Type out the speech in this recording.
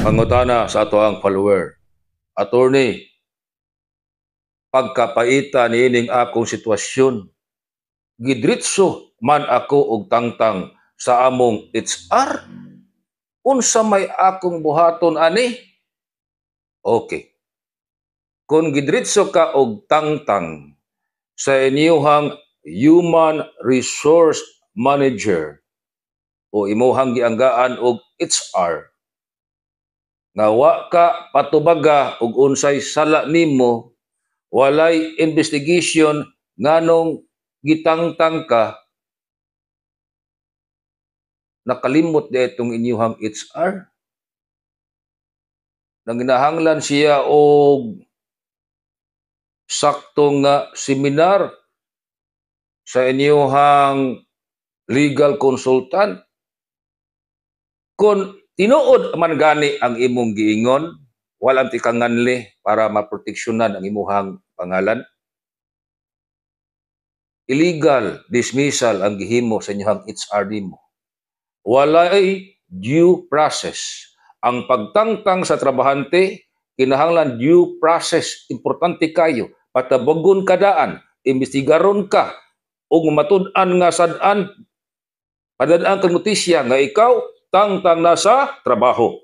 Mangutana sa ato ang follower. Attorney, pagkapaita niining akong sitwasyon, gidritso man ako og tangtang sa among HR. Unsa may akong buhaton ani? Okay. Kung gidritso ka og tangtang sa inyuhang human resource manager o imuhang gianggaan og HR, nga wa ka patubaga og unsay sala nimo, walay investigation nganong gitangtang ka, nakalimot di itong inyuhang HR. Nanginahanglan siya og saktong seminar sa inyuhang legal consultant. Kung tinuod man gani ang imong giingon, walang tikanganli para maproteksyonan ang imuhang pangalan, illegal dismissal ang gihimo sa inyuhang HR nimo. Walay due process. Ang pagtangtang sa trabahante, kinahanglan due process. Importante kayo. Patabogon ka daan, imbestigaron ka, o matud-an nga sad-an, padadaan kang notisya nga ikaw tangtang na sa trabaho.